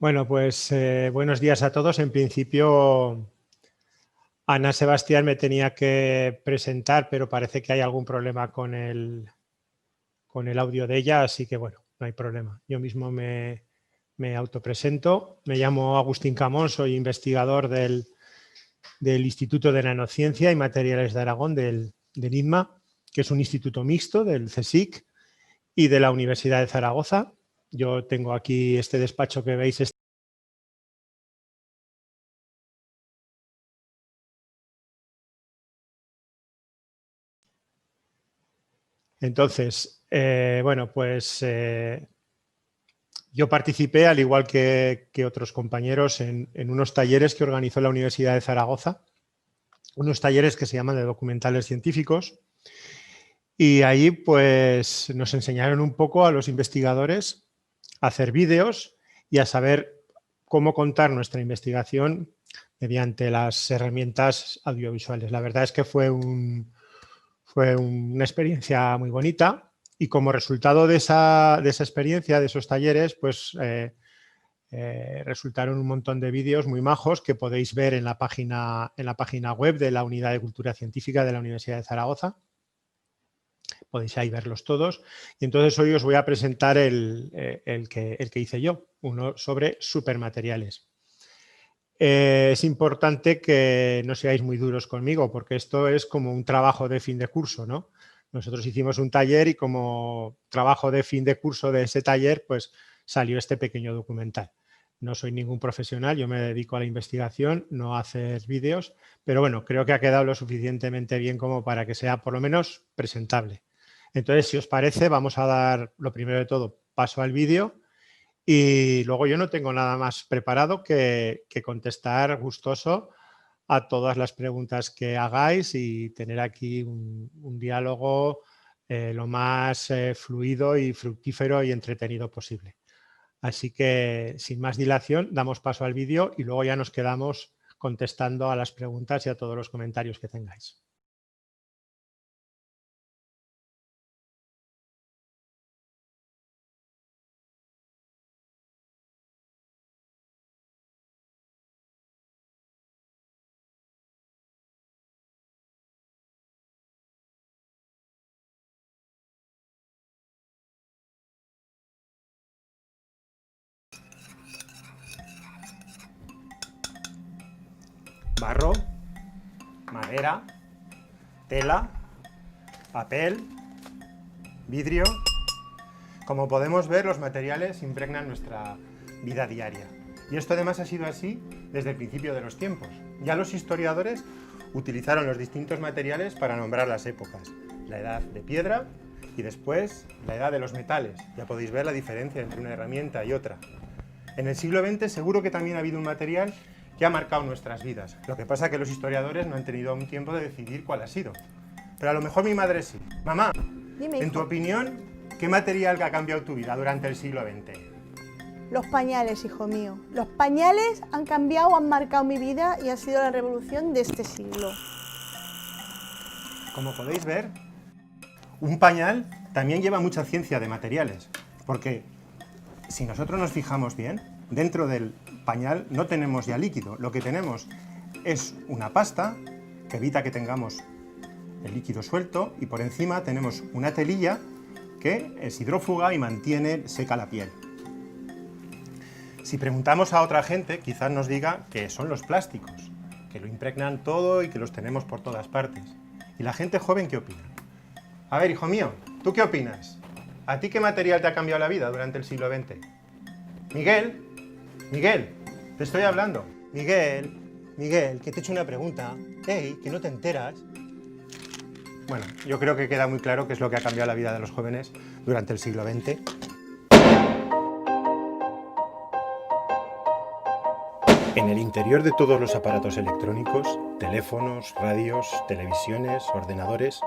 Bueno, pues buenos días a todos. En principio, Ana Sebastián me tenía que presentar, pero parece que hay algún problema con el audio de ella, así que bueno, no hay problema. Yo mismo me autopresento. Me llamo Agustín Camón, soy investigador del Instituto de Nanociencia y Materiales de Aragón, del INMA, que es un instituto mixto del CSIC y de la Universidad de Zaragoza. Yo tengo aquí este despacho que veis. Entonces, bueno, pues yo participé, al igual que otros compañeros, en unos talleres que organizó la Universidad de Zaragoza, unos talleres que se llaman de documentales científicos, y ahí pues nos enseñaron un poco a los investigadores a hacer vídeos y a saber cómo contar nuestra investigación mediante las herramientas audiovisuales. La verdad es que fue una experiencia muy bonita y como resultado de esa experiencia, de esos talleres, pues resultaron un montón de vídeos muy majos que podéis ver en la página web de la Unidad de Cultura Científica de la Universidad de Zaragoza. Podéis ahí verlos todos. Y entonces hoy os voy a presentar el que hice yo, uno sobre supermateriales. Es importante que no seáis muy duros conmigo porque esto es como un trabajo de fin de curso, ¿no? Nosotros hicimos un taller y como trabajo de fin de curso de ese taller, pues salió este pequeño documental. No soy ningún profesional, yo me dedico a la investigación, no a hacer vídeos, pero bueno, creo que ha quedado lo suficientemente bien como para que sea por lo menos presentable. Entonces, si os parece, vamos a dar, lo primero de todo, paso al vídeo. Y luego yo no tengo nada más preparado que contestar gustoso a todas las preguntas que hagáis y tener aquí un diálogo lo más fluido y fructífero y entretenido posible. Así que, sin más dilación, damos paso al vídeo y luego ya nos quedamos contestando a las preguntas y a todos los comentarios que tengáis. Barro, madera, tela, papel, vidrio. Como podemos ver, los materiales impregnan nuestra vida diaria. Y esto además ha sido así desde el principio de los tiempos. Ya los historiadores utilizaron los distintos materiales para nombrar las épocas. La edad de piedra y después la edad de los metales. Ya podéis ver la diferencia entre una herramienta y otra. En el siglo XX seguro que también ha habido un material que ha marcado nuestras vidas. Lo que pasa es que los historiadores no han tenido aún tiempo de decidir cuál ha sido. Pero a lo mejor mi madre sí. Mamá, Dime, en hijo. tu opinión, ¿qué material que ha cambiado tu vida durante el siglo XX? Los pañales, hijo mío. Los pañales han cambiado, han marcado mi vida y ha sido la revolución de este siglo. Como podéis ver, un pañal también lleva mucha ciencia de materiales, porque si nosotros nos fijamos bien, dentro del pañal no tenemos ya líquido, lo que tenemos es una pasta que evita que tengamos el líquido suelto y por encima tenemos una telilla que es hidrófuga y mantiene seca la piel. Si preguntamos a otra gente, quizás nos diga que son los plásticos, que lo impregnan todo y que los tenemos por todas partes. ¿Y la gente joven qué opina? A ver, hijo mío, ¿tú qué opinas? ¿A ti qué material te ha cambiado la vida durante el siglo XX? Miguel, Miguel, te estoy hablando. Miguel, que te he hecho una pregunta. Hey, que no te enteras. Bueno, yo creo que queda muy claro qué es lo que ha cambiado la vida de los jóvenes durante el siglo XX. En el interior de todos los aparatos electrónicos, teléfonos, radios, televisiones, ordenadores,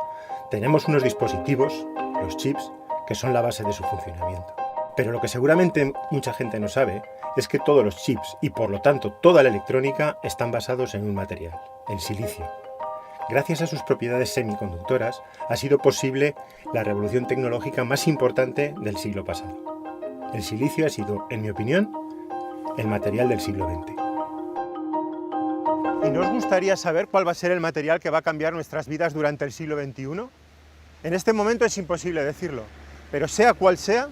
tenemos unos dispositivos, los chips, que son la base de su funcionamiento. Pero lo que seguramente mucha gente no sabe es que todos los chips y por lo tanto toda la electrónica están basados en un material, el silicio. Gracias a sus propiedades semiconductoras ha sido posible la revolución tecnológica más importante del siglo pasado. El silicio ha sido, en mi opinión, el material del siglo XX. ¿Y nos gustaría saber cuál va a ser el material que va a cambiar nuestras vidas durante el siglo XXI? En este momento es imposible decirlo, pero sea cual sea,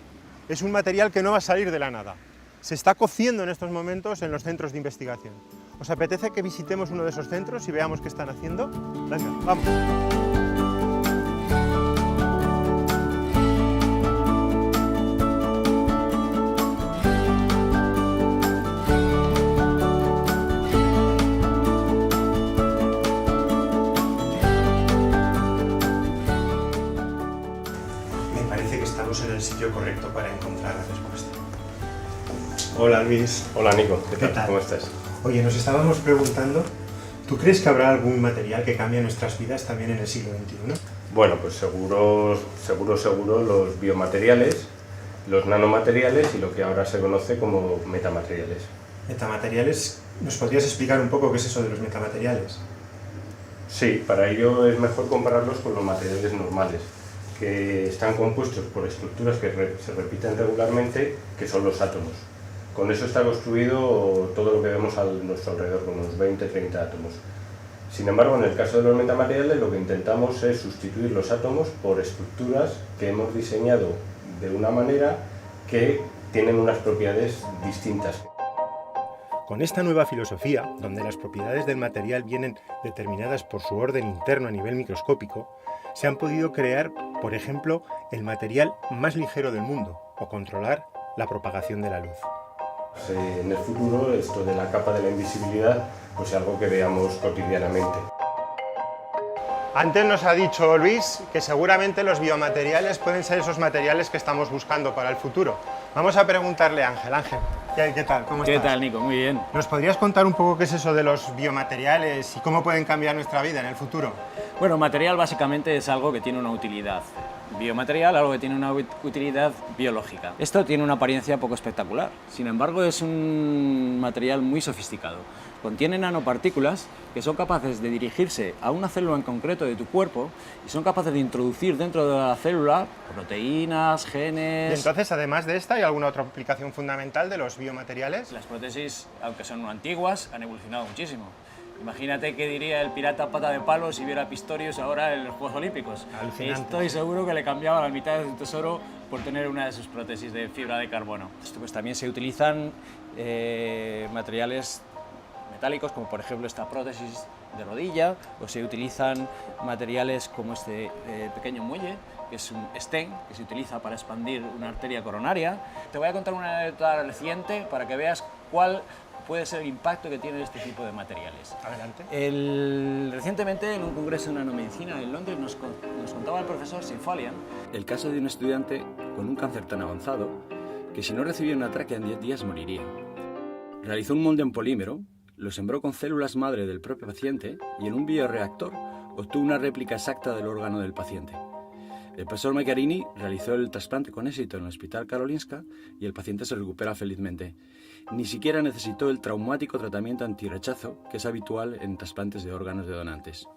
es un material que no va a salir de la nada. Se está cociendo en estos momentos en los centros de investigación. ¿Os apetece que visitemos uno de esos centros y veamos qué están haciendo? Venga, vamos. Me parece que estamos en el sitio correcto para encontrar la respuesta. Hola Luis. Hola Nico, ¿Qué tal? ¿Cómo estás? Oye, nos estábamos preguntando, ¿tú crees que habrá algún material que cambie nuestras vidas también en el siglo XXI? Bueno, pues seguro los biomateriales, los nanomateriales y lo que ahora se conoce como metamateriales. Metamateriales, ¿nos podrías explicar un poco qué es eso de los metamateriales? Sí, para ello es mejor compararlos con los materiales normales, que están compuestos por estructuras que se repiten regularmente, que son los átomos. Con eso está construido todo lo que vemos a nuestro alrededor, con unos 20-30 átomos. Sin embargo, en el caso de los metamateriales, lo que intentamos es sustituir los átomos por estructuras que hemos diseñado de una manera que tienen unas propiedades distintas. Con esta nueva filosofía, donde las propiedades del material vienen determinadas por su orden interno a nivel microscópico, se han podido crear, por ejemplo, el material más ligero del mundo, o controlar la propagación de la luz. En el futuro, esto de la capa de la invisibilidad, pues es algo que veamos cotidianamente. Antes nos ha dicho Luis que seguramente los biomateriales pueden ser esos materiales que estamos buscando para el futuro. Vamos a preguntarle a Ángel. Ángel, ¿qué tal? ¿Cómo estás? ¿Qué tal, Nico? Muy bien. ¿Nos podrías contar un poco qué es eso de los biomateriales y cómo pueden cambiar nuestra vida en el futuro? Bueno, material básicamente es algo que tiene una utilidad. Biomaterial, algo que tiene una utilidad biológica. Esto tiene una apariencia poco espectacular. Sin embargo, es un material muy sofisticado. Contiene nanopartículas que son capaces de dirigirse a una célula en concreto de tu cuerpo y son capaces de introducir dentro de la célula proteínas, genes... Y entonces, además de esta, ¿hay alguna otra aplicación fundamental de los biomateriales? Las prótesis, aunque son antiguas, han evolucionado muchísimo. Imagínate qué diría el pirata pata de palo si viera a Pistorius ahora en los Juegos Olímpicos. Alucinante. Estoy seguro que le cambiaba la mitad de su tesoro por tener una de sus prótesis de fibra de carbono. Esto pues también se utilizan materiales metálicos, como por ejemplo esta prótesis de rodilla, o se utilizan materiales como este pequeño muelle, que es un stent, que se utiliza para expandir una arteria coronaria. Te voy a contar una anécdota reciente para que veas cuál puede ser el impacto que tiene este tipo de materiales. Adelante. Recientemente, en un congreso de nanomedicina en Londres, nos contaba el profesor Sinfalian el caso de un estudiante con un cáncer tan avanzado que si no recibía una tráquea en 10 días moriría. Realizó un molde en polímero, lo sembró con células madre del propio paciente y en un bioreactor obtuvo una réplica exacta del órgano del paciente. El profesor Macchiarini realizó el trasplante con éxito en el Hospital Karolinska y el paciente se recupera felizmente. Ni siquiera necesitó el traumático tratamiento antirrechazo que es habitual en trasplantes de órganos de donantes.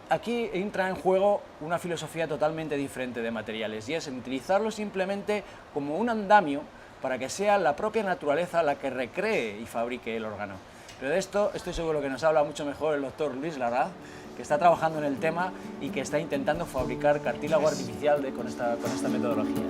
Aquí entra en juego una filosofía totalmente diferente de materiales y es utilizarlo simplemente como un andamio para que sea la propia naturaleza la que recree y fabrique el órgano. Pero de esto estoy seguro que nos habla mucho mejor el doctor Luis Larraz, que está trabajando en el tema y que está intentando fabricar cartílago artificial con esta metodología.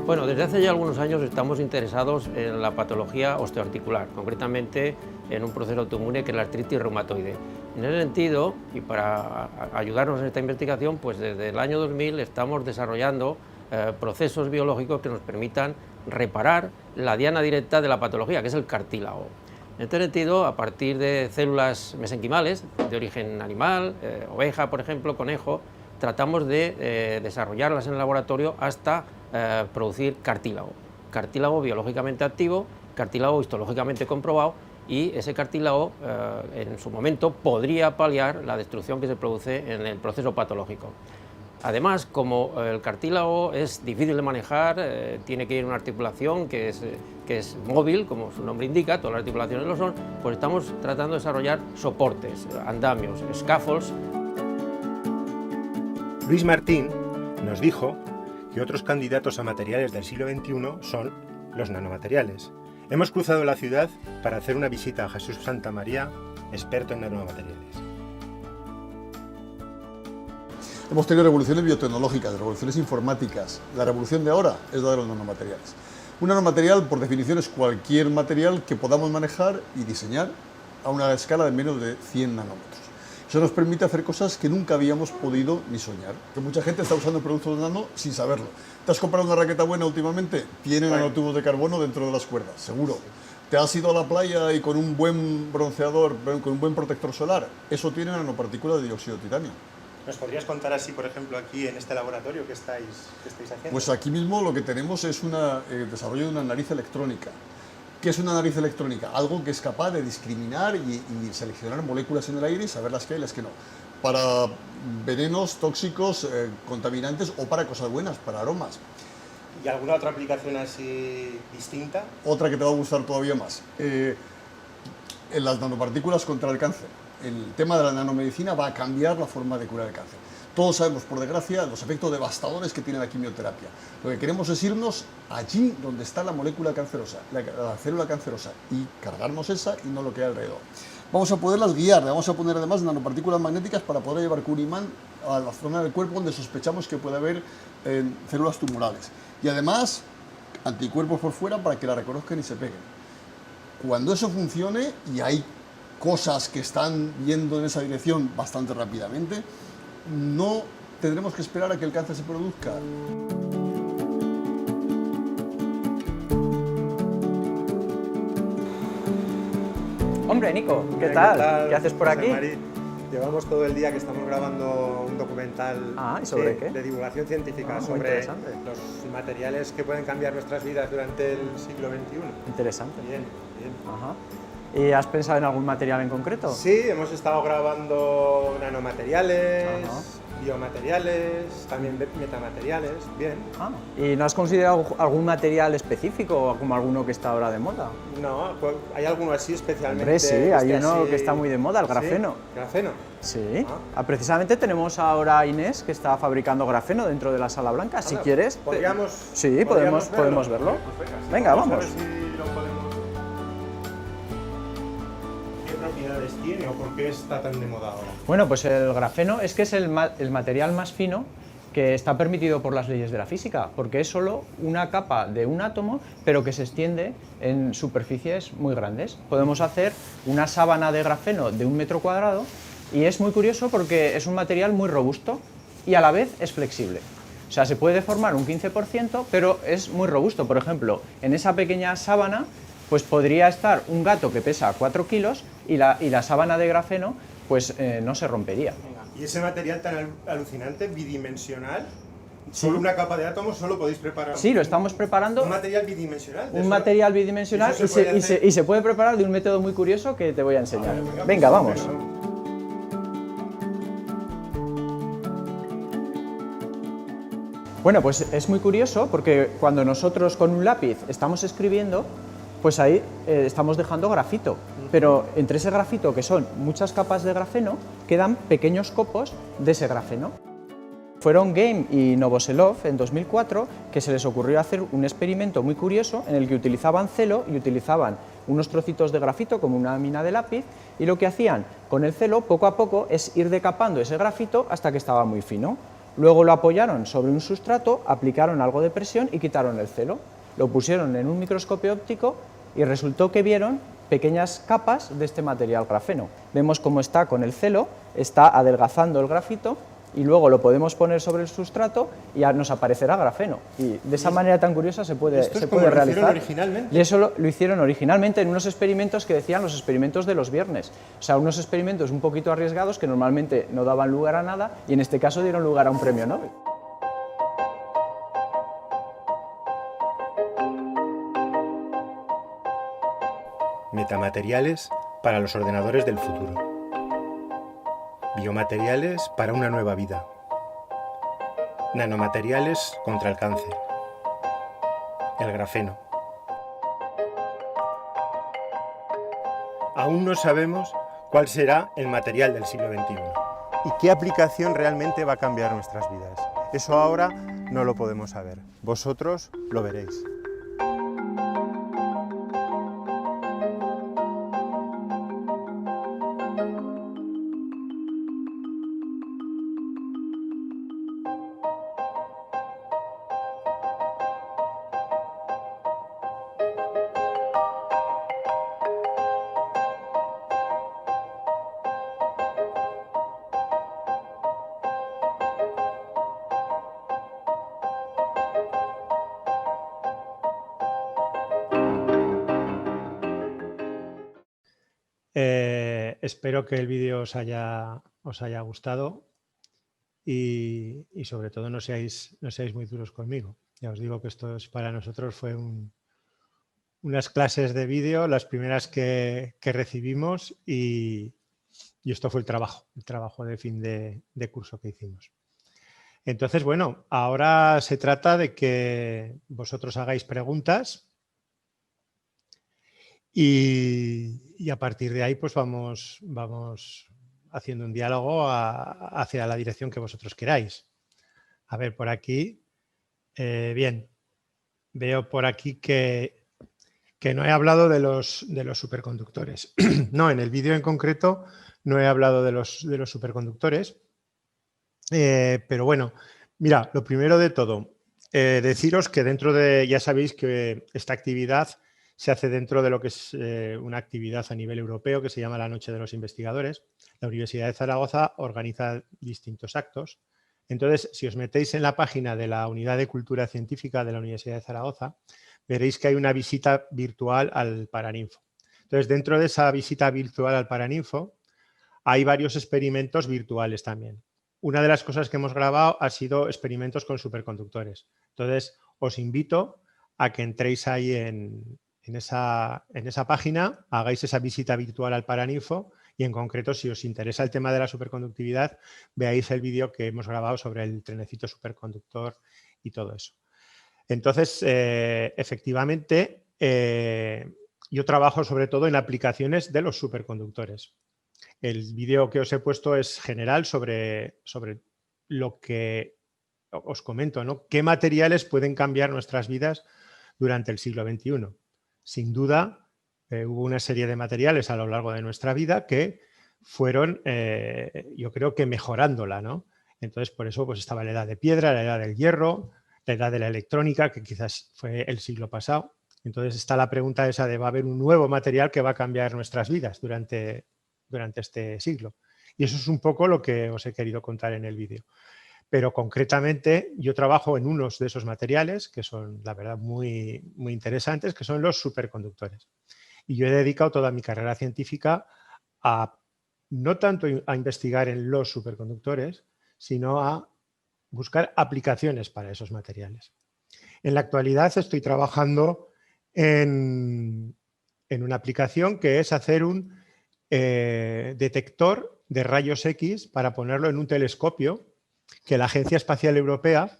Bueno, desde hace ya algunos años estamos interesados en la patología osteoarticular, concretamente en un proceso autoinmune que es la artritis reumatoide. En ese sentido, y para ayudarnos en esta investigación, pues desde el año 2000 estamos desarrollando procesos biológicos que nos permitan reparar la diana directa de la patología, que es el cartílago. En este sentido, a partir de células mesenquimales de origen animal, oveja, por ejemplo, conejo, tratamos de desarrollarlas en el laboratorio hasta producir cartílago biológicamente activo, cartílago histológicamente comprobado, y ese cartílago en su momento podría paliar la destrucción que se produce en el proceso patológico. Además, como el cartílago es difícil de manejar, tiene que ir en una articulación que es móvil, como su nombre indica, todas las articulaciones lo son, pues estamos tratando de desarrollar soportes, andamios, scaffolds. Luis Martín nos dijo que otros candidatos a materiales del siglo XXI son los nanomateriales. Hemos cruzado la ciudad para hacer una visita a Jesús Santamaría, experto en nanomateriales. Hemos tenido revoluciones biotecnológicas, revoluciones informáticas. La revolución de ahora es la de los nanomateriales. Un nanomaterial, por definición, es cualquier material que podamos manejar y diseñar a una escala de menos de 100 nanómetros. Eso nos permite hacer cosas que nunca habíamos podido ni soñar. Que mucha gente está usando productos nano sin saberlo. ¿Te has comprado una raqueta buena últimamente? Tiene nanotubos de carbono dentro de las cuerdas, seguro. ¿Te has ido a la playa y con un buen bronceador, con un buen protector solar? Eso tiene nanopartículas de dióxido de titanio. ¿Nos podrías contar así, por ejemplo, aquí en este laboratorio qué estáis haciendo? Pues aquí mismo lo que tenemos es el desarrollo de una nariz electrónica. ¿Qué es una nariz electrónica? Algo que es capaz de discriminar y seleccionar moléculas en el aire y saber las que hay y las que no. Para venenos, tóxicos, contaminantes o para cosas buenas, para aromas. ¿Y alguna otra aplicación así distinta? Otra que te va a gustar todavía más. En las nanopartículas contra el cáncer. El tema de la nanomedicina va a cambiar la forma de curar el cáncer. Todos sabemos, por desgracia, los efectos devastadores que tiene la quimioterapia. Lo que queremos es irnos allí donde está la molécula cancerosa, la célula cancerosa, y cargarnos esa y no lo que hay alrededor. Vamos a poderlas guiar, le vamos a poner además nanopartículas magnéticas para poder llevar con un imán a la zona del cuerpo donde sospechamos que puede haber células tumorales. Y además, anticuerpos por fuera para que la reconozcan y se peguen. Cuando eso funcione, y hay cosas que están yendo en esa dirección bastante rápidamente, no tendremos que esperar a que el cáncer se produzca. Hombre, Nico, ¿qué tal? ¿Qué haces por aquí? Mari, llevamos todo el día que estamos grabando un documental ¿y sobre qué? de divulgación científica sobre los materiales que pueden cambiar nuestras vidas durante el siglo XXI. Interesante. Bien. Ajá. ¿Y has pensado en algún material en concreto? Sí, hemos estado grabando nanomateriales, biomateriales, también metamateriales, bien. ¿Y no has considerado algún material específico, como alguno que está ahora de moda? No, pues hay alguno así especialmente. Hombre, sí, hay uno que está muy de moda, el grafeno. ¿Sí? ¿Grafeno? Sí. Precisamente tenemos ahora a Inés, que está fabricando grafeno dentro de la Sala Blanca. Si quieres... ¿Podríamos podemos verlo. Pues venga, vamos. A ver si lo podemos... ¿Qué propiedades tiene o por qué está tan de moda ahora? Bueno, pues el grafeno es que es el material más fino que está permitido por las leyes de la física, porque es solo una capa de un átomo, pero que se extiende en superficies muy grandes. Podemos hacer una sábana de grafeno de 1 metro cuadrado y es muy curioso porque es un material muy robusto y a la vez es flexible. O sea, se puede deformar un 15%, pero es muy robusto. Por ejemplo, en esa pequeña sábana pues podría estar un gato que pesa 4 kilos y la sábana de grafeno pues no se rompería. ¿Y ese material tan alucinante, bidimensional? ¿Solo una capa de átomos solo podéis preparar? Sí, lo estamos preparando. ¿Un material bidimensional? Un material bidimensional y se puede preparar de un método muy curioso que te voy a enseñar. Venga, vamos. Bueno, pues es muy curioso porque cuando nosotros con un lápiz estamos escribiendo, pues ahí estamos dejando grafito, pero entre ese grafito, que son muchas capas de grafeno, quedan pequeños copos de ese grafeno. Fueron Game y Novoselov en 2004 que se les ocurrió hacer un experimento muy curioso en el que utilizaban celo y utilizaban unos trocitos de grafito como una mina de lápiz, y lo que hacían con el celo poco a poco es ir decapando ese grafito hasta que estaba muy fino. Luego lo apoyaron sobre un sustrato, aplicaron algo de presión y quitaron el celo. Lo pusieron en un microscopio óptico y resultó que vieron pequeñas capas de este material grafeno. Vemos cómo está con el celo, está adelgazando el grafito y luego lo podemos poner sobre el sustrato y ya nos aparecerá grafeno. Y de esa manera tan curiosa se puede realizar. ¿Lo hicieron originalmente? Y eso lo hicieron originalmente en unos experimentos que decían los experimentos de los viernes. O sea, unos experimentos un poquito arriesgados que normalmente no daban lugar a nada y en este caso dieron lugar a un premio Nobel. Metamateriales para los ordenadores del futuro. Biomateriales para una nueva vida. Nanomateriales contra el cáncer. El grafeno. Aún no sabemos cuál será el material del siglo XXI y qué aplicación realmente va a cambiar nuestras vidas. Eso ahora no lo podemos saber. Vosotros lo veréis. Espero que el vídeo os haya gustado y sobre todo no seáis muy duros conmigo. Ya os digo que esto para nosotros fue unas clases de vídeo, las primeras que recibimos y esto fue el trabajo de fin de curso que hicimos. Entonces, bueno, ahora se trata de que vosotros hagáis preguntas y a partir de ahí pues vamos haciendo un diálogo hacia la dirección que vosotros queráis. A ver, por aquí, bien, veo por aquí que no he hablado de los superconductores. No, en el vídeo en concreto no he hablado de los superconductores, pero bueno, mira, lo primero de todo, deciros que dentro de, ya sabéis que esta actividad se hace dentro de lo que es una actividad a nivel europeo que se llama la Noche de los Investigadores. La Universidad de Zaragoza organiza distintos actos. Entonces, si os metéis en la página de la Unidad de Cultura Científica de la Universidad de Zaragoza, veréis que hay una visita virtual al Paraninfo. Entonces, dentro de esa visita virtual al Paraninfo, hay varios experimentos virtuales también. Una de las cosas que hemos grabado ha sido experimentos con superconductores. Entonces, os invito a que entréis ahí en esa página, hagáis esa visita virtual al Paraninfo y en concreto, si os interesa el tema de la superconductividad, veáis el vídeo que hemos grabado sobre el trenecito superconductor y todo eso. Entonces, efectivamente, yo trabajo sobre todo en aplicaciones de los superconductores. El vídeo que os he puesto es general sobre lo que os comento, ¿no? ¿Qué materiales pueden cambiar nuestras vidas durante el siglo XXI? Sin duda, hubo una serie de materiales a lo largo de nuestra vida que fueron, yo creo que mejorándola, ¿no? Entonces, por eso pues, estaba la edad de piedra, la edad del hierro, la edad de la electrónica, que quizás fue el siglo pasado. Entonces está la pregunta esa de ¿va a haber un nuevo material que va a cambiar nuestras vidas durante este siglo? Y eso es un poco lo que os he querido contar en el vídeo. Pero concretamente yo trabajo en unos de esos materiales que son, la verdad, muy interesantes, que son los superconductores. Y yo he dedicado toda mi carrera científica a no tanto a investigar en los superconductores, sino a buscar aplicaciones para esos materiales. En la actualidad estoy trabajando en una aplicación que es hacer un detector de rayos X para ponerlo en un telescopio que la Agencia Espacial Europea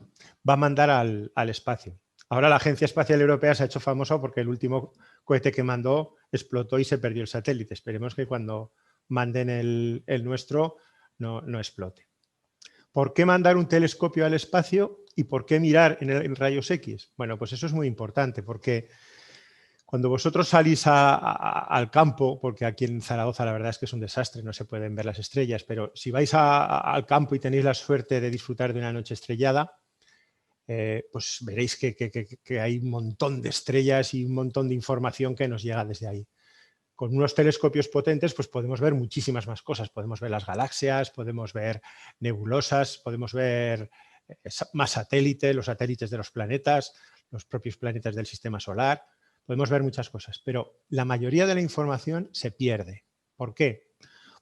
va a mandar al espacio. Ahora la Agencia Espacial Europea se ha hecho famosa porque el último cohete que mandó explotó y se perdió el satélite. Esperemos que cuando manden el nuestro no explote. ¿Por qué mandar un telescopio al espacio y por qué mirar en rayos X? Bueno, pues eso es muy importante porque cuando vosotros salís al campo, porque aquí en Zaragoza la verdad es que es un desastre, no se pueden ver las estrellas, pero si vais al campo y tenéis la suerte de disfrutar de una noche estrellada, pues veréis que hay un montón de estrellas y un montón de información que nos llega desde ahí. Con unos telescopios potentes pues podemos ver muchísimas más cosas. Podemos ver las galaxias, podemos ver nebulosas, podemos ver más satélites, los satélites de los planetas, los propios planetas del sistema solar. Podemos ver muchas cosas, pero la mayoría de la información se pierde. ¿Por qué?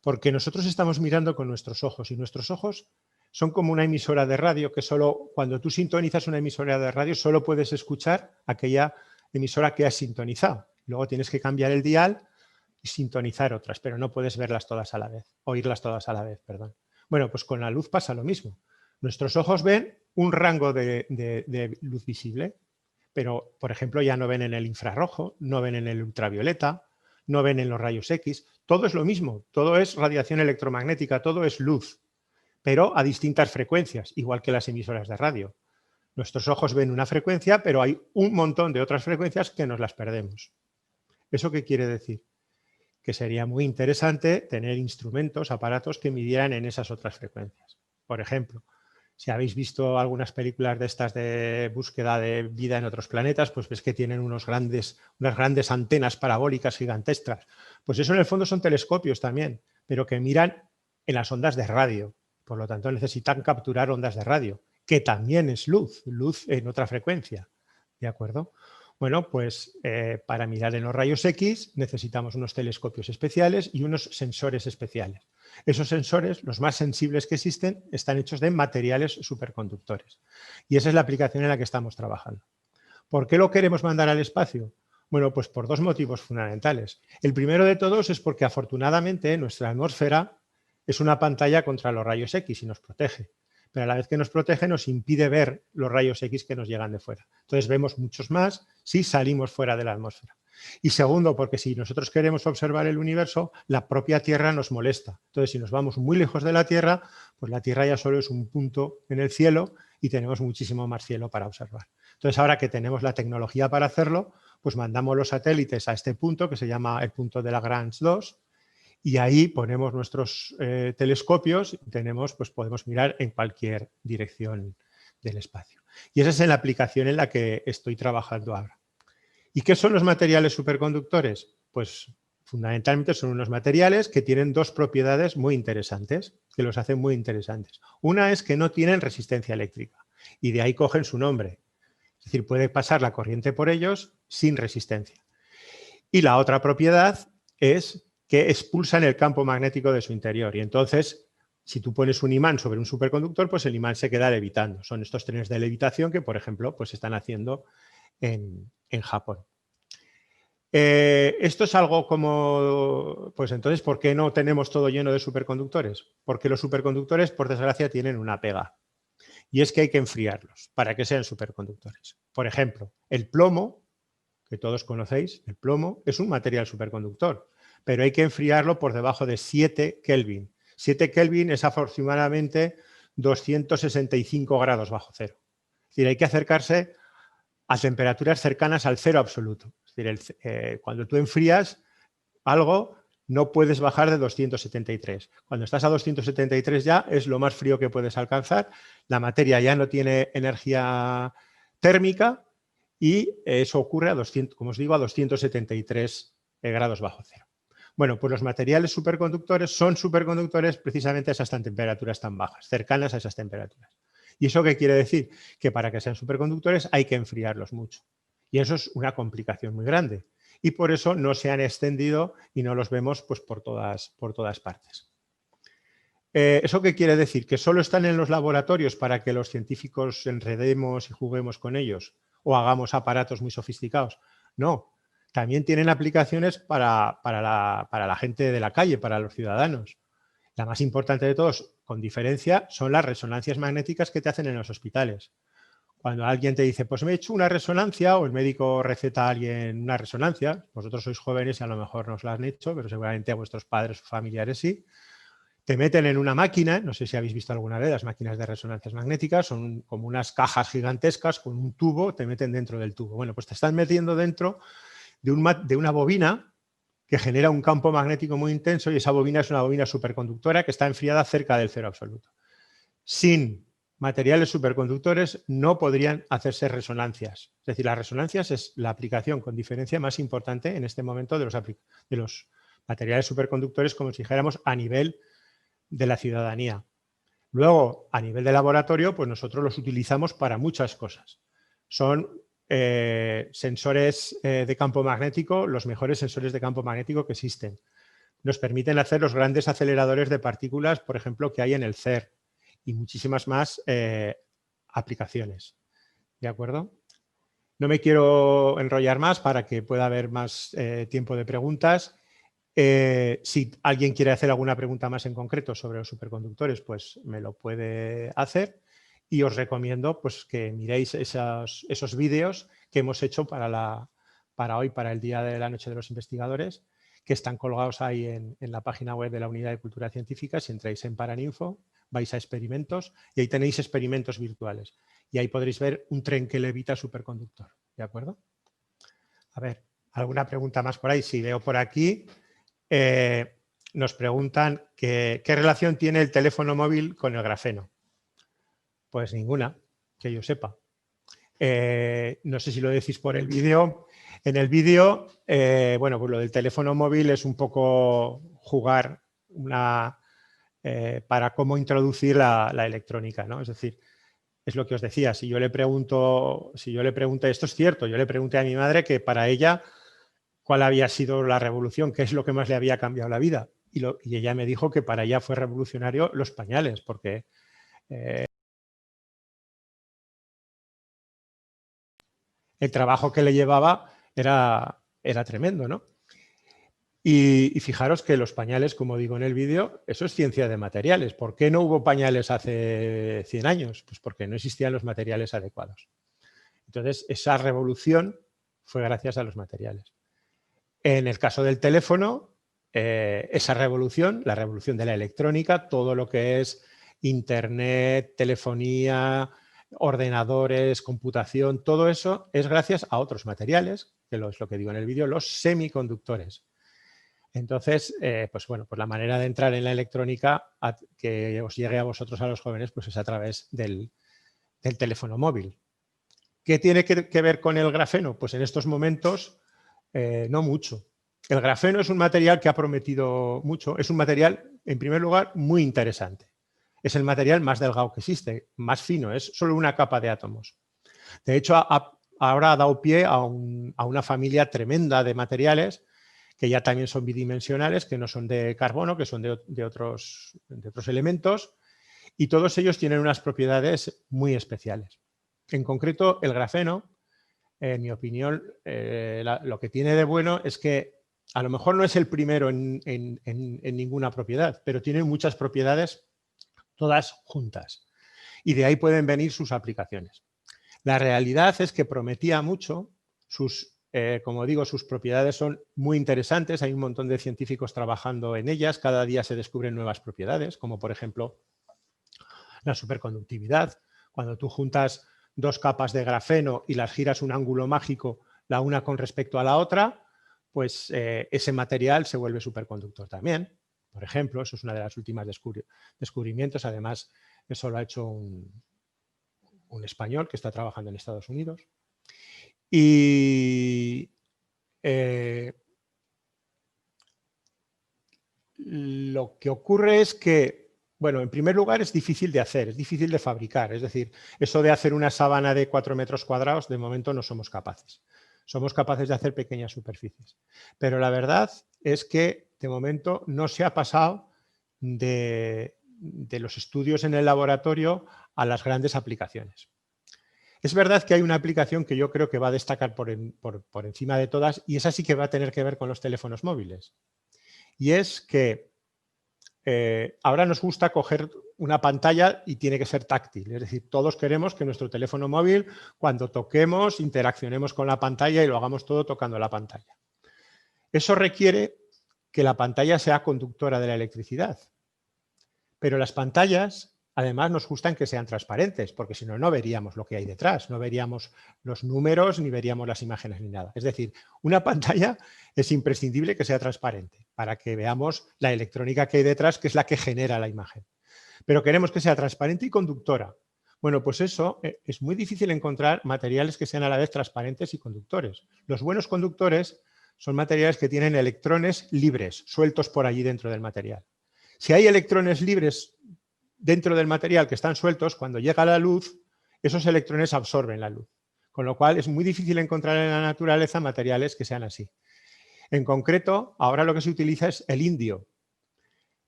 Porque nosotros estamos mirando con nuestros ojos y nuestros ojos son como una emisora de radio que solo cuando tú sintonizas una emisora de radio solo puedes escuchar aquella emisora que has sintonizado. Luego tienes que cambiar el dial y sintonizar otras, pero no puedes verlas todas a la vez, oírlas todas a la vez, perdón. Bueno, pues con la luz pasa lo mismo. Nuestros ojos ven un rango de luz visible, pero, por ejemplo, ya no ven en el infrarrojo, no ven en el ultravioleta, no ven en los rayos X. Todo es lo mismo, todo es radiación electromagnética, todo es luz, pero a distintas frecuencias, igual que las emisoras de radio. Nuestros ojos ven una frecuencia, pero hay un montón de otras frecuencias que nos las perdemos. ¿Eso qué quiere decir? Que sería muy interesante tener instrumentos, aparatos que midieran en esas otras frecuencias. Por ejemplo, si habéis visto algunas películas de estas de búsqueda de vida en otros planetas, pues ves que tienen unas grandes antenas parabólicas gigantescas. Pues eso en el fondo son telescopios también, pero que miran en las ondas de radio. Por lo tanto, necesitan capturar ondas de radio, que también es luz en otra frecuencia. ¿De acuerdo? Bueno, pues para mirar en los rayos X necesitamos unos telescopios especiales y unos sensores especiales. Esos sensores, los más sensibles que existen, están hechos de materiales superconductores. Y esa es la aplicación en la que estamos trabajando. ¿Por qué lo queremos mandar al espacio? Bueno, pues por dos motivos fundamentales. El primero de todos es porque afortunadamente nuestra atmósfera es una pantalla contra los rayos X y nos protege. Pero a la vez que nos protege nos impide ver los rayos X que nos llegan de fuera. Entonces vemos muchos más si salimos fuera de la atmósfera. Y segundo, porque si nosotros queremos observar el universo, la propia Tierra nos molesta. Entonces, si nos vamos muy lejos de la Tierra, pues la Tierra ya solo es un punto en el cielo y tenemos muchísimo más cielo para observar. Entonces, ahora que tenemos la tecnología para hacerlo, pues mandamos los satélites a este punto, que se llama el punto de Lagrange 2, y ahí ponemos nuestros telescopios y pues podemos mirar en cualquier dirección del espacio. Y esa es la aplicación en la que estoy trabajando ahora. ¿Y qué son los materiales superconductores? Pues fundamentalmente son unos materiales que tienen dos propiedades muy interesantes, que los hacen muy interesantes. Una es que no tienen resistencia eléctrica y de ahí cogen su nombre. Es decir, puede pasar la corriente por ellos sin resistencia. Y la otra propiedad es que expulsan el campo magnético de su interior. Y entonces, si tú pones un imán sobre un superconductor, pues el imán se queda levitando. Son estos trenes de levitación que, por ejemplo, pues están haciendo en Japón. Esto es algo como, pues entonces, ¿por qué no tenemos todo lleno de superconductores? Porque los superconductores, por desgracia, tienen una pega. Y es que hay que enfriarlos para que sean superconductores. Por ejemplo, el plomo, que todos conocéis, el plomo es un material superconductor, pero hay que enfriarlo por debajo de 7 Kelvin. 7 Kelvin es aproximadamente 265 grados bajo cero. Es decir, hay que acercarse a temperaturas cercanas al cero absoluto. Es decir, cuando tú enfrías algo, no puedes bajar de 273. Cuando estás a 273 ya es lo más frío que puedes alcanzar. La materia ya no tiene energía térmica y eso ocurre a 200, como os digo, a 273 grados bajo cero. Bueno, pues los materiales superconductores son superconductores precisamente a esas temperaturas tan bajas, cercanas a esas temperaturas. ¿Y eso qué quiere decir? Que para que sean superconductores hay que enfriarlos mucho. Y eso es una complicación muy grande. Y por eso no se han extendido y no los vemos pues, por todas partes. ¿Eso qué quiere decir? ¿Que solo están en los laboratorios para que los científicos enredemos y juguemos con ellos o hagamos aparatos muy sofisticados? No. También tienen aplicaciones para la gente de la calle, para los ciudadanos. La más importante de todos, con diferencia, son las resonancias magnéticas que te hacen en los hospitales. Cuando alguien te dice, pues me he hecho una resonancia, o el médico receta a alguien una resonancia, vosotros sois jóvenes y a lo mejor no os la han hecho, pero seguramente a vuestros padres o familiares sí, te meten en una máquina, no sé si habéis visto alguna vez las máquinas de resonancias magnéticas, son como unas cajas gigantescas con un tubo, te meten dentro del tubo. Bueno, pues te están metiendo dentro de una bobina que genera un campo magnético muy intenso y esa bobina es una bobina superconductora que está enfriada cerca del cero absoluto. Sin materiales superconductores no podrían hacerse resonancias. Es decir, las resonancias es la aplicación con diferencia más importante en este momento de los materiales superconductores, como si dijéramos a nivel de la ciudadanía. Luego, a nivel de laboratorio, pues nosotros los utilizamos para muchas cosas. Son sensores de campo magnético, los mejores sensores de campo magnético que existen. Nos permiten hacer los grandes aceleradores de partículas, por ejemplo, que hay en el CERN y muchísimas más aplicaciones. ¿De acuerdo? No me quiero enrollar más para que pueda haber más tiempo de preguntas. Si alguien quiere hacer alguna pregunta más en concreto sobre los superconductores, pues me lo puede hacer. Y os recomiendo pues, que miréis esos vídeos que hemos hecho para hoy, para el Día de la Noche de los Investigadores, que están colgados ahí en la página web de la Unidad de Cultura Científica. Si entráis en Paraninfo, vais a experimentos y ahí tenéis experimentos virtuales. y ahí podréis ver un tren que levita superconductor. ¿De acuerdo? A ver, ¿alguna pregunta más por ahí? Sí, veo por aquí. Nos preguntan qué relación tiene el teléfono móvil con el grafeno. Pues ninguna, que yo sepa. No sé si lo decís por el vídeo. En el vídeo, bueno, pues lo del teléfono móvil es un poco jugar para cómo introducir la electrónica, ¿no? Es decir, es lo que os decía, si yo le pregunté, esto es cierto, yo le pregunté a mi madre que para ella cuál había sido la revolución, qué es lo que más le había cambiado la vida. Y ella me dijo que para ella fue revolucionario los pañales, porque el trabajo que le llevaba era tremendo, ¿no? Y fijaros que los pañales, como digo en el vídeo, eso es ciencia de materiales. ¿Por qué no hubo pañales hace 100 años? Pues porque no existían los materiales adecuados. Entonces, esa revolución fue gracias a los materiales. En el caso del teléfono, esa revolución, la revolución de la electrónica, todo lo que es internet, telefonía, ordenadores, computación, todo eso es gracias a otros materiales, que es lo que digo en el vídeo, los semiconductores. Entonces, pues bueno, pues la manera de entrar en la electrónica que os llegue a vosotros, a los jóvenes, pues es a través del teléfono móvil. ¿Qué tiene que ver con el grafeno? Pues en estos momentos no mucho. El grafeno es un material que ha prometido mucho, es un material, en primer lugar, muy interesante. Es el material más delgado que existe, más fino, es solo una capa de átomos. De hecho, ahora ha dado pie a una familia tremenda de materiales que ya también son bidimensionales, que no son de carbono, que son de otros elementos, y todos ellos tienen unas propiedades muy especiales. En concreto, el grafeno, en mi opinión, lo que tiene de bueno es que a lo mejor no es el primero en ninguna propiedad, pero tiene muchas propiedades todas juntas. Y de ahí pueden venir sus aplicaciones. La realidad es que prometía mucho, como digo, sus propiedades son muy interesantes, hay un montón de científicos trabajando en ellas, cada día se descubren nuevas propiedades, como por ejemplo la superconductividad. Cuando tú juntas dos capas de grafeno y las giras un ángulo mágico, la una con respecto a la otra, pues ese material se vuelve superconductor también. Por ejemplo, eso es una de las últimas descubrimientos. Además, eso lo ha hecho un español que está trabajando en Estados Unidos. Y lo que ocurre es que, bueno, en primer lugar es difícil de hacer, es difícil de fabricar. Es decir, eso de hacer una sábana de 4 metros cuadrados, de momento no somos capaces. Somos capaces de hacer pequeñas superficies. Pero la verdad es que de momento no se ha pasado de los estudios en el laboratorio a las grandes aplicaciones. Es verdad que hay una aplicación que yo creo que va a destacar por encima de todas, y esa sí que va a tener que ver con los teléfonos móviles. Y es que ahora nos gusta coger una pantalla y tiene que ser táctil. Es decir, todos queremos que nuestro teléfono móvil, cuando toquemos, interaccionemos con la pantalla y lo hagamos todo tocando la pantalla. Eso requiere que la pantalla sea conductora de la electricidad. Pero las pantallas, además, nos gustan que sean transparentes, porque si no, no veríamos lo que hay detrás, no veríamos los números, ni veríamos las imágenes, ni nada. Es decir, una pantalla es imprescindible que sea transparente para que veamos la electrónica que hay detrás, que es la que genera la imagen. Pero queremos que sea transparente y conductora. Bueno, pues eso es muy difícil encontrar materiales que sean a la vez transparentes y conductores. Los buenos conductores son materiales que tienen electrones libres, sueltos por allí dentro del material. Si hay electrones libres dentro del material que están sueltos, cuando llega la luz, esos electrones absorben la luz. Con lo cual es muy difícil encontrar en la naturaleza materiales que sean así. En concreto, ahora lo que se utiliza es el indio.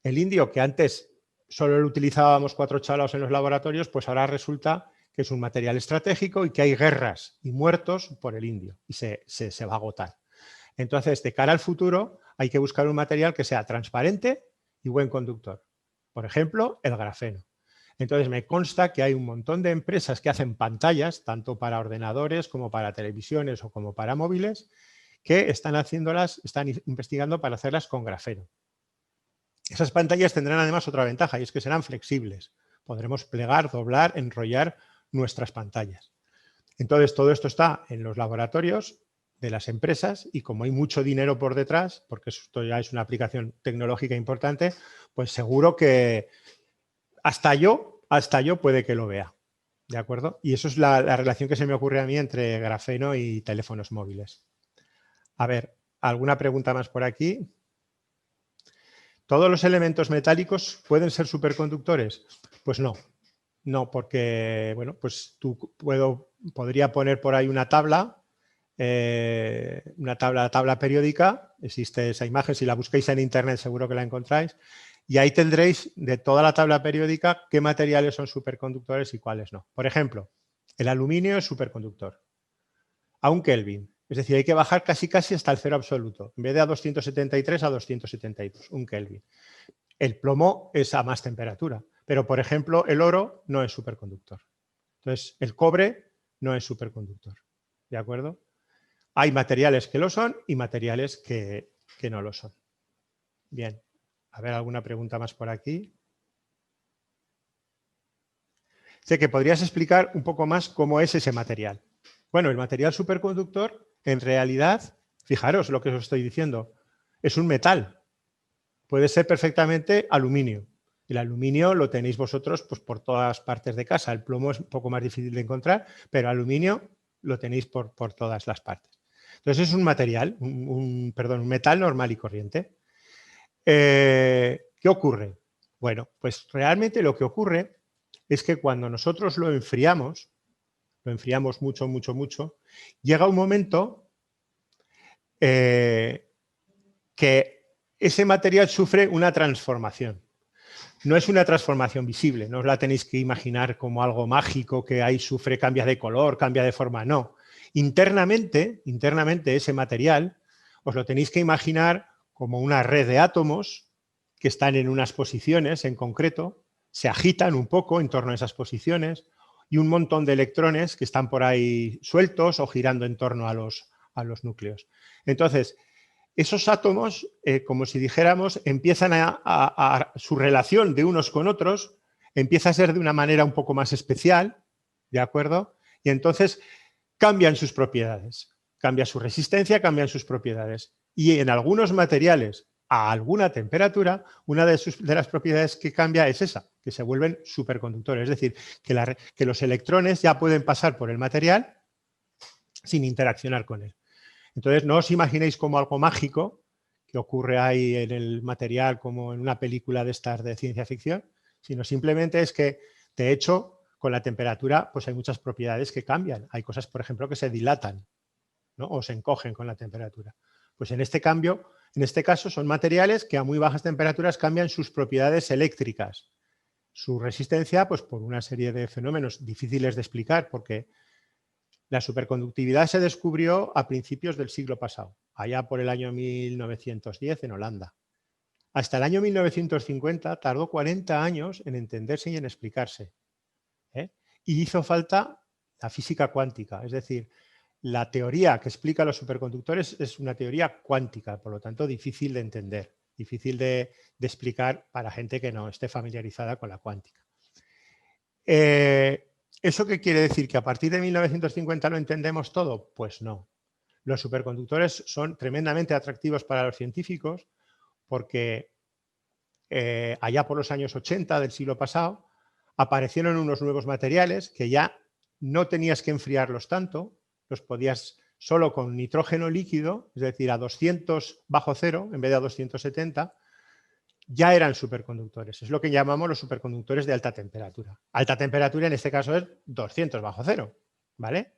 El indio, que antes solo lo utilizábamos 4 chalaos en los laboratorios, pues ahora resulta que es un material estratégico y que hay guerras y muertos por el indio y se va a agotar. Entonces, de cara al futuro, hay que buscar un material que sea transparente y buen conductor. Por ejemplo, el grafeno. Entonces, me consta que hay un montón de empresas que hacen pantallas, tanto para ordenadores como para televisiones o como para móviles, que están investigando para hacerlas con grafeno. Esas pantallas tendrán además otra ventaja, y es que serán flexibles. Podremos plegar, doblar, enrollar nuestras pantallas. Entonces, todo esto está en los laboratorios de las empresas y como hay mucho dinero por detrás, porque esto ya es una aplicación tecnológica importante, pues seguro que hasta yo puede que lo vea. ¿De acuerdo? Y eso es la relación que se me ocurre a mí entre grafeno y teléfonos móviles. A ver, ¿alguna pregunta más por aquí? ¿Todos los elementos metálicos pueden ser superconductores? Pues no. No, porque, bueno, pues podría poner por ahí una tabla periódica. Existe esa imagen, si la busquéis en internet seguro que la encontráis. Y ahí tendréis de toda la tabla periódica qué materiales son superconductores y cuáles no. Por ejemplo, el aluminio es superconductor a 1 Kelvin. Es decir, hay que bajar casi hasta el cero absoluto. En vez de a 273, a 272, 1 Kelvin. El plomo es a más temperatura. Pero, por ejemplo, el oro no es superconductor. Entonces, el cobre no es superconductor. ¿De acuerdo? Hay materiales que lo son y materiales que no lo son. Bien. A ver, ¿alguna pregunta más por aquí? Sé que podrías explicar un poco más cómo es ese material. Bueno, el material superconductor, en realidad, fijaros lo que os estoy diciendo, es un metal. Puede ser perfectamente aluminio. El aluminio lo tenéis vosotros pues, por todas partes de casa. El plomo es un poco más difícil de encontrar, pero aluminio lo tenéis por todas las partes. Entonces es un material, un metal normal y corriente. ¿Qué ocurre? Bueno, pues realmente lo que ocurre es que cuando nosotros lo enfriamos mucho, llega un momento que ese material sufre una transformación. No es una transformación visible, no os la tenéis que imaginar como algo mágico que ahí sufre, cambia de color, cambia de forma, no. Internamente ese material os lo tenéis que imaginar como una red de átomos que están en unas posiciones en concreto, se agitan un poco en torno a esas posiciones y un montón de electrones que están por ahí sueltos o girando en torno a los núcleos. Entonces, esos átomos, como si dijéramos, empiezan a su relación de unos con otros, empieza a ser de una manera un poco más especial, ¿de acuerdo? Y entonces cambian sus propiedades, cambia su resistencia, cambian sus propiedades. Y en algunos materiales, a alguna temperatura, una de las propiedades que cambia es esa, que se vuelven superconductores. Es decir, que los electrones ya pueden pasar por el material sin interaccionar con él. Entonces, no os imaginéis como algo mágico que ocurre ahí en el material como en una película de estas de ciencia ficción, sino simplemente es que, de hecho, con la temperatura pues hay muchas propiedades que cambian. Hay cosas, por ejemplo, que se dilatan, ¿no? O se encogen con la temperatura. Pues en este caso son materiales que a muy bajas temperaturas cambian sus propiedades eléctricas. Su resistencia, pues por una serie de fenómenos difíciles de explicar, porque la superconductividad se descubrió a principios del siglo pasado, allá por el año 1910 en Holanda. Hasta el año 1950 tardó 40 años en entenderse y en explicarse. Y hizo falta la física cuántica, es decir, la teoría que explica los superconductores es una teoría cuántica, por lo tanto difícil de entender, difícil de explicar para gente que no esté familiarizada con la cuántica. ¿Eso qué quiere decir? ¿Que a partir de 1950 lo entendemos todo? Pues no. Los superconductores son tremendamente atractivos para los científicos porque allá por los años 80 del siglo pasado aparecieron unos nuevos materiales que ya no tenías que enfriarlos tanto, los podías solo con nitrógeno líquido, es decir, a 200 bajo cero en vez de a 270, ya eran superconductores. Es lo que llamamos los superconductores de alta temperatura. Alta temperatura en este caso es 200 bajo cero, ¿vale?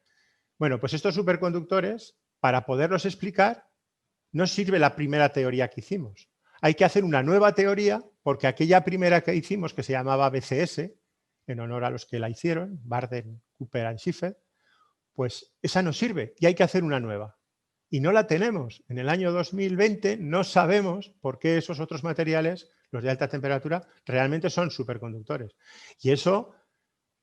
Bueno, pues estos superconductores, para poderlos explicar, no sirve la primera teoría que hicimos. Hay que hacer una nueva teoría porque aquella primera que hicimos, que se llamaba BCS, en honor a los que la hicieron, Barden, Cooper y Schiffer, pues esa no sirve y hay que hacer una nueva. Y no la tenemos. En el año 2020 no sabemos por qué esos otros materiales, los de alta temperatura, realmente son superconductores. Y eso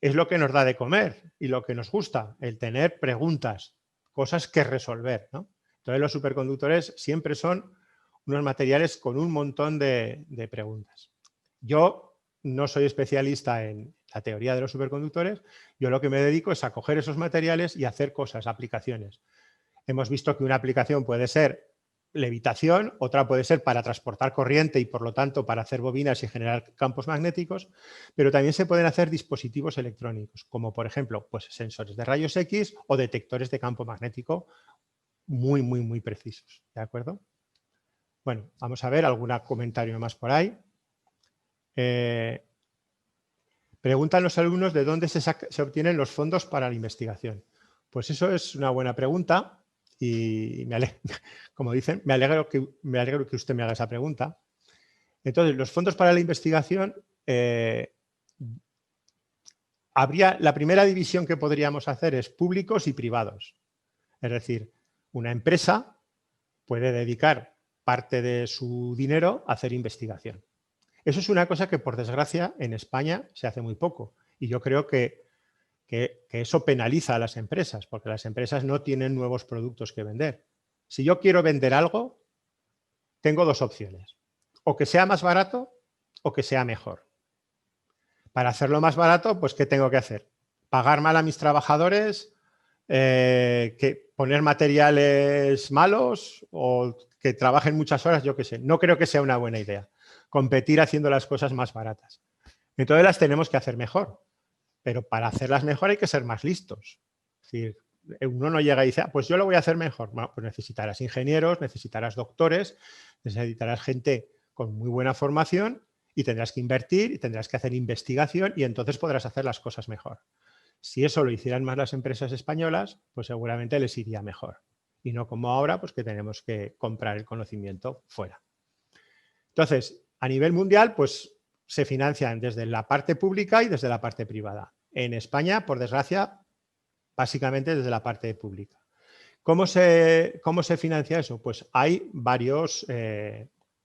es lo que nos da de comer y lo que nos gusta, el tener preguntas, cosas que resolver, ¿no? Entonces los superconductores siempre son unos materiales con un montón de preguntas. Yo no soy especialista en la teoría de los superconductores, yo lo que me dedico es a coger esos materiales y hacer cosas, aplicaciones. Hemos visto que una aplicación puede ser levitación, otra puede ser para transportar corriente y por lo tanto para hacer bobinas y generar campos magnéticos, pero también se pueden hacer dispositivos electrónicos, como por ejemplo pues, sensores de rayos X o detectores de campo magnético muy precisos. ¿De acuerdo? Bueno, vamos a ver algún comentario más por ahí. Preguntan los alumnos de dónde se obtienen los fondos para la investigación. Pues eso es una buena pregunta. Y como dicen, me alegro que usted me haga esa pregunta. Entonces, los fondos para la investigación, la primera división que podríamos hacer es públicos y privados. Es decir, una empresa puede dedicar parte de su dinero a hacer investigación. Eso es una cosa que, por desgracia, en España se hace muy poco. Y yo creo que eso penaliza a las empresas, porque las empresas no tienen nuevos productos que vender. Si yo quiero vender algo, tengo dos opciones. O que sea más barato o que sea mejor. Para hacerlo más barato, pues ¿qué tengo que hacer? ¿Pagar mal a mis trabajadores? ¿Poner materiales malos? ¿O que trabajen muchas horas? Yo qué sé. No creo que sea una buena idea. Competir haciendo las cosas más baratas. Entonces las tenemos que hacer mejor. Pero para hacerlas mejor hay que ser más listos. Es decir, uno no llega y dice, pues yo lo voy a hacer mejor. Bueno, pues necesitarás ingenieros, necesitarás doctores, necesitarás gente con muy buena formación y tendrás que invertir y tendrás que hacer investigación y entonces podrás hacer las cosas mejor. Si eso lo hicieran más las empresas españolas, pues seguramente les iría mejor. Y no como ahora, pues que tenemos que comprar el conocimiento fuera. Entonces, a nivel mundial, pues se financian desde la parte pública y desde la parte privada. En España, por desgracia, básicamente desde la parte pública. ¿Cómo se financia eso? Pues hay varios,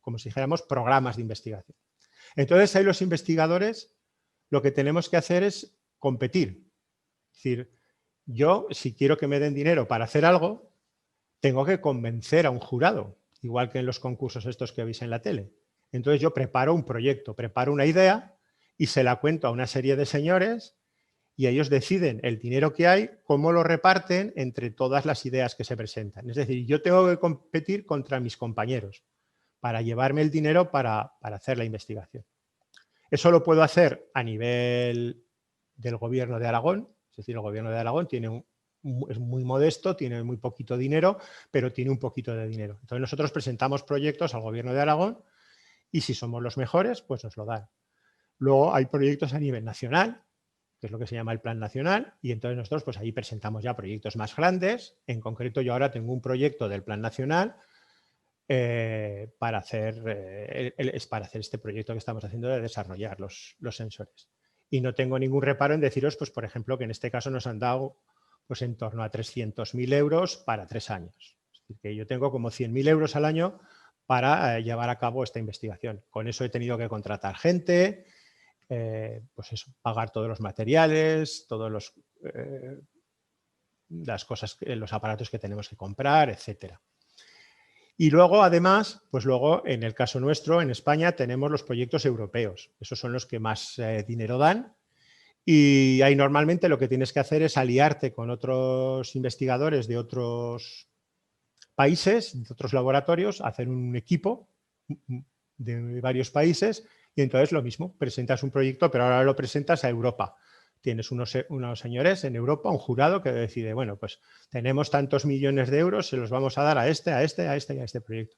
como si dijéramos, programas de investigación. Entonces, ahí los investigadores lo que tenemos que hacer es competir. Es decir, yo, si quiero que me den dinero para hacer algo, tengo que convencer a un jurado, igual que en los concursos estos que veis en la tele. Entonces yo preparo un proyecto, preparo una idea y se la cuento a una serie de señores y ellos deciden el dinero que hay, cómo lo reparten entre todas las ideas que se presentan. Es decir, yo tengo que competir contra mis compañeros para llevarme el dinero para hacer la investigación. Eso lo puedo hacer a nivel del Gobierno de Aragón. Es decir, el Gobierno de Aragón es muy modesto, tiene muy poquito dinero, pero tiene un poquito de dinero. Entonces nosotros presentamos proyectos al Gobierno de Aragón y si somos los mejores, pues nos lo dan. Luego hay proyectos a nivel nacional, que es lo que se llama el Plan Nacional, y entonces nosotros pues ahí presentamos ya proyectos más grandes. En concreto yo ahora tengo un proyecto del Plan Nacional para hacer este proyecto que estamos haciendo de desarrollar los sensores. Y no tengo ningún reparo en deciros, pues por ejemplo, que en este caso nos han dado pues en torno a 300.000 euros para 3 años. Es decir, que yo tengo como 100.000 euros al año para llevar a cabo esta investigación. Con eso he tenido que contratar gente, pues eso, pagar todos los materiales, todos las cosas, los aparatos que tenemos que comprar, etcétera. Y luego, además, pues luego, en el caso nuestro, en España, tenemos los proyectos europeos. Esos son los que más dinero dan. Y ahí normalmente lo que tienes que hacer es aliarte con otros investigadores de otros países, de otros laboratorios, hacer un equipo de varios países y entonces lo mismo, presentas un proyecto, pero ahora lo presentas a Europa. Tienes unos señores en Europa, un jurado que decide, bueno, pues tenemos tantos millones de euros, se los vamos a dar a este y a este proyecto.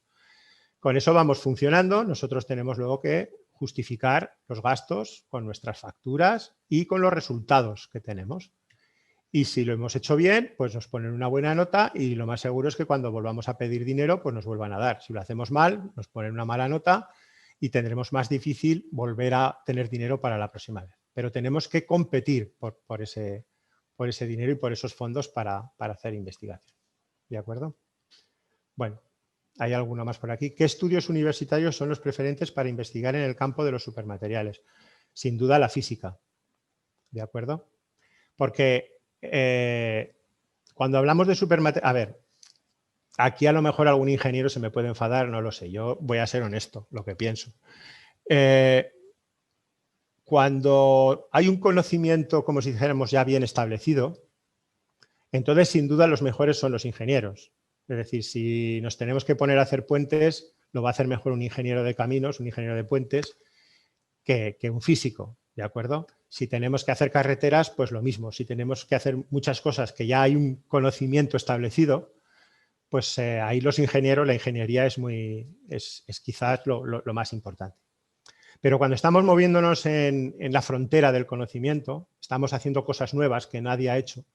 Con eso vamos funcionando, nosotros tenemos luego que justificar los gastos con nuestras facturas y con los resultados que tenemos. Y si lo hemos hecho bien, pues nos ponen una buena nota y lo más seguro es que cuando volvamos a pedir dinero, pues nos vuelvan a dar. Si lo hacemos mal, nos ponen una mala nota y tendremos más difícil volver a tener dinero para la próxima vez. Pero tenemos que competir por ese dinero y por esos fondos para hacer investigación. ¿De acuerdo? Bueno, hay alguno más por aquí. ¿Qué estudios universitarios son los preferentes para investigar en el campo de los supermateriales? Sin duda la física. ¿De acuerdo? Porque cuando hablamos de supermateriales... A ver, aquí a lo mejor algún ingeniero se me puede enfadar, no lo sé. Yo voy a ser honesto, lo que pienso. cuando hay un conocimiento, como si dijéramos, ya bien establecido, entonces sin duda los mejores son los ingenieros. Es decir, si nos tenemos que poner a hacer puentes, lo va a hacer mejor un ingeniero de caminos, un ingeniero de puentes, que un físico, ¿de acuerdo? Si tenemos que hacer carreteras, pues lo mismo. Si tenemos que hacer muchas cosas que ya hay un conocimiento establecido, pues ahí los ingenieros, la ingeniería es quizás lo más importante. Pero cuando estamos moviéndonos en la frontera del conocimiento, estamos haciendo cosas nuevas que nadie ha hecho.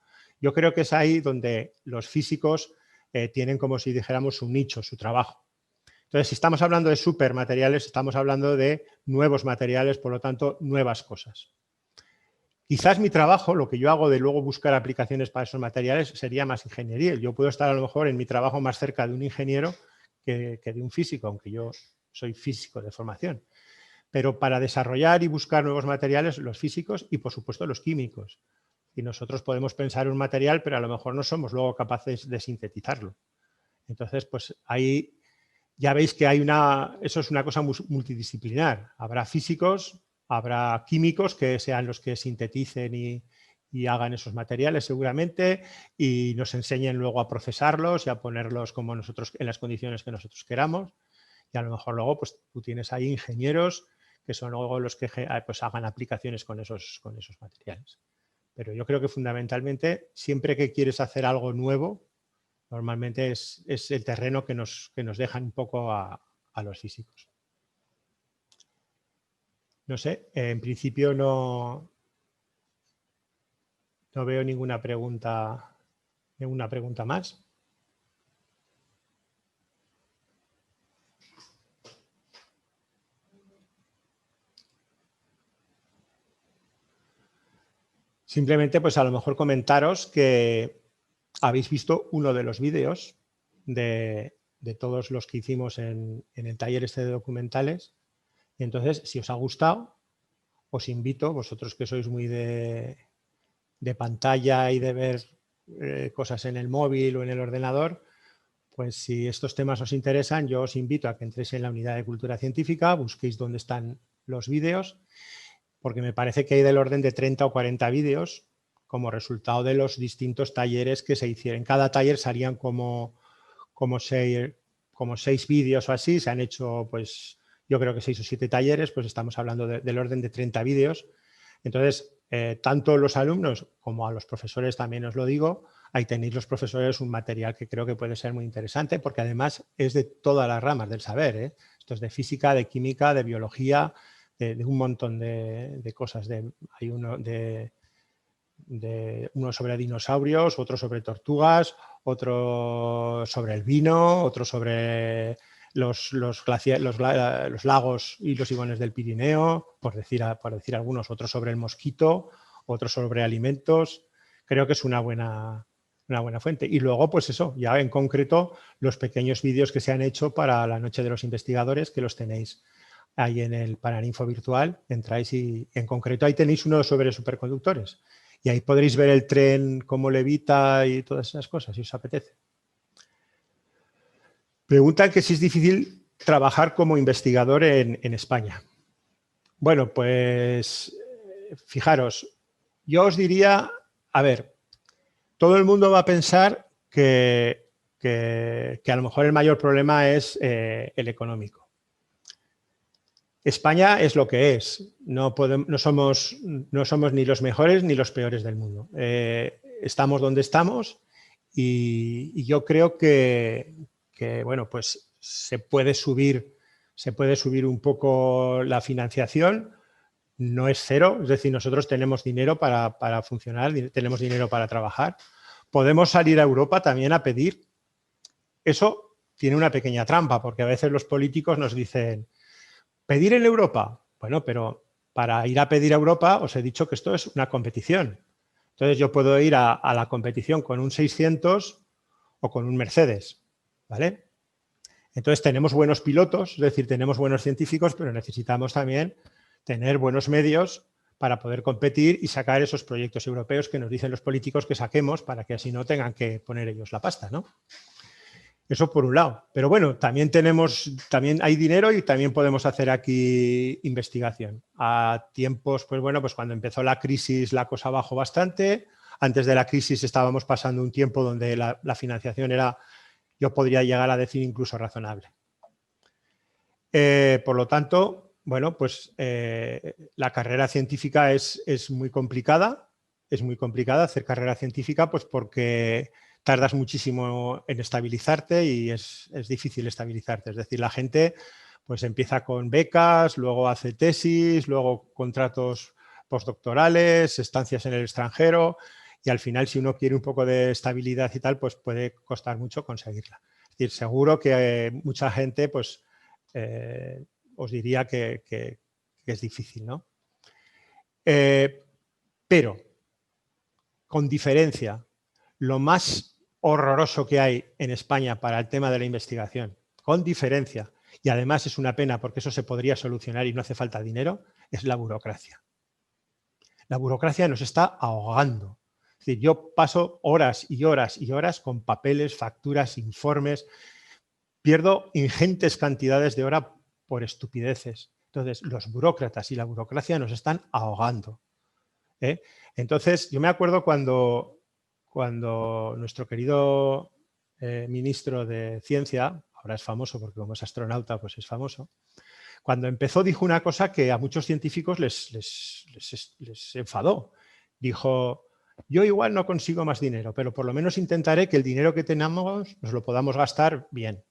Yo creo que es ahí donde los físicos tienen, como si dijéramos, su nicho, su trabajo. Entonces, si estamos hablando de supermateriales, estamos hablando de nuevos materiales, por lo tanto, nuevas cosas. Quizás mi trabajo, lo que yo hago de luego buscar aplicaciones para esos materiales, sería más ingeniería. Yo puedo estar a lo mejor en mi trabajo más cerca de un ingeniero que de un físico, aunque yo soy físico de formación. Pero para desarrollar y buscar nuevos materiales, los físicos y, por supuesto, los químicos. Y nosotros podemos pensar un material, pero a lo mejor no somos luego capaces de sintetizarlo. Entonces, pues ahí ya veis que eso es una cosa multidisciplinar. Habrá físicos, habrá químicos que sean los que sinteticen y hagan esos materiales seguramente y nos enseñen luego a procesarlos y a ponerlos como nosotros en las condiciones que nosotros queramos. Y a lo mejor luego pues tú tienes ahí ingenieros que son luego los que pues, hagan aplicaciones con esos materiales. Pero yo creo que fundamentalmente siempre que quieres hacer algo nuevo, normalmente es el terreno que nos dejan un poco a los físicos. No sé, en principio no veo ninguna pregunta más. Simplemente, pues a lo mejor comentaros que habéis visto uno de los vídeos de todos los que hicimos en el taller de documentales. Y entonces, si os ha gustado, os invito, vosotros que sois muy de pantalla y de ver cosas en el móvil o en el ordenador, pues si estos temas os interesan, yo os invito a que entréis en la unidad de cultura científica, busquéis dónde están los vídeos, porque me parece que hay del orden de 30 o 40 vídeos como resultado de los distintos talleres que se hicieron. En cada taller salían como 6 vídeos o así, se han hecho pues yo creo que 6 o 7 talleres, pues estamos hablando del orden de 30 vídeos. Entonces, tanto los alumnos como a los profesores también os lo digo, ahí tenéis los profesores un material que creo que puede ser muy interesante porque además es de todas las ramas del saber, ¿eh? Esto es de física, de química, de biología, de un montón de cosas. Hay uno sobre dinosaurios, otro sobre tortugas, otro sobre el vino, otro sobre los lagos y los igones del Pirineo, por decir algunos, otro sobre el mosquito, otro sobre alimentos. Creo que es una buena fuente. Y luego, pues eso, ya en concreto, los pequeños vídeos que se han hecho para la Noche de los Investigadores, que los tenéis ahí en el Paraninfo virtual, entráis y en concreto ahí tenéis uno sobre superconductores. Y ahí podréis ver el tren, cómo levita y todas esas cosas, si os apetece. Preguntan que si es difícil trabajar como investigador en España. Bueno, pues fijaros, yo os diría, a ver, todo el mundo va a pensar que a lo mejor el mayor problema es el económico. España es lo que es, no somos ni los mejores ni los peores del mundo. Estamos donde estamos y yo creo que bueno, pues se puede subir un poco la financiación, no es cero, es decir, nosotros tenemos dinero para funcionar, tenemos dinero para trabajar. Podemos salir a Europa también a pedir. Eso tiene una pequeña trampa, porque a veces los políticos nos dicen, ¿pedir en Europa? Bueno, pero para ir a pedir a Europa os he dicho que esto es una competición. Entonces yo puedo ir a la competición con un 600 o con un Mercedes, ¿vale? Entonces tenemos buenos pilotos, es decir, tenemos buenos científicos, pero necesitamos también tener buenos medios para poder competir y sacar esos proyectos europeos que nos dicen los políticos que saquemos para que así no tengan que poner ellos la pasta, ¿no? Eso por un lado. Pero bueno, también hay dinero y también podemos hacer aquí investigación. A tiempos, pues bueno, pues cuando empezó la crisis la cosa bajó bastante. Antes de la crisis estábamos pasando un tiempo donde la financiación era, yo podría llegar a decir, incluso razonable. Por lo tanto, bueno, pues la carrera científica es muy complicada. Es muy complicada hacer carrera científica, pues porque tardas muchísimo en estabilizarte y es difícil estabilizarte. Es decir, la gente pues empieza con becas, luego hace tesis, luego contratos postdoctorales, estancias en el extranjero y al final, si uno quiere un poco de estabilidad y tal, pues puede costar mucho conseguirla. Es decir, seguro que mucha gente pues os diría que es difícil, ¿no? Pero, con diferencia, lo más horroroso que hay en España para el tema de la investigación, con diferencia, y además es una pena porque eso se podría solucionar y no hace falta dinero, es la burocracia. La burocracia nos está ahogando. Es decir, yo paso horas y horas y horas con papeles, facturas, informes, pierdo ingentes cantidades de horas por estupideces. Entonces, los burócratas y la burocracia nos están ahogando. Entonces, yo me acuerdo cuando nuestro querido ministro de Ciencia, ahora es famoso porque como es astronauta pues es famoso, cuando empezó dijo una cosa que a muchos científicos les enfadó. Dijo, yo igual no consigo más dinero, pero por lo menos intentaré que el dinero que tenemos nos lo podamos gastar bien.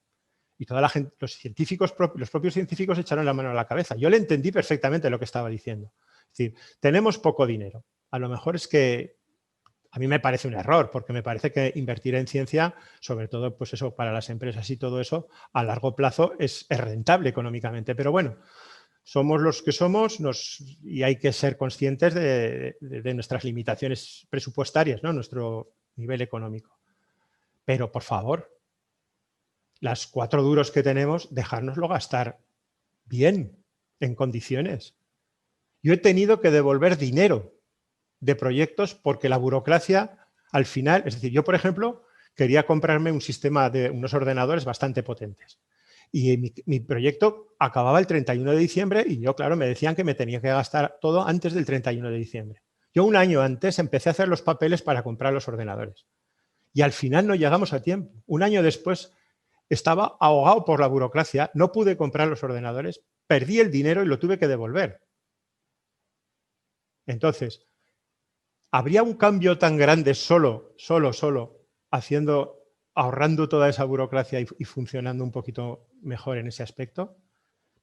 Y toda la gente, los propios científicos echaron la mano a la cabeza. Yo le entendí perfectamente lo que estaba diciendo. Es decir, tenemos poco dinero. A lo mejor es que a mí me parece un error, porque me parece que invertir en ciencia, sobre todo pues eso para las empresas y todo eso, a largo plazo es rentable económicamente. Pero bueno, somos los que somos y hay que ser conscientes de nuestras limitaciones presupuestarias, ¿no? Nuestro nivel económico. Pero, por favor, las 4 duros que tenemos, dejárnoslo gastar bien, en condiciones. Yo he tenido que devolver dinero de proyectos porque la burocracia al final, es decir, yo por ejemplo quería comprarme un sistema de unos ordenadores bastante potentes y mi proyecto acababa el 31 de diciembre y yo claro me decían que me tenía que gastar todo antes del 31 de diciembre. Yo un año antes empecé a hacer los papeles para comprar los ordenadores y al final no llegamos a tiempo. Un año después estaba ahogado por la burocracia, no pude comprar los ordenadores, perdí el dinero y lo tuve que devolver. Entonces, ¿habría un cambio tan grande solo ahorrando toda esa burocracia y funcionando un poquito mejor en ese aspecto?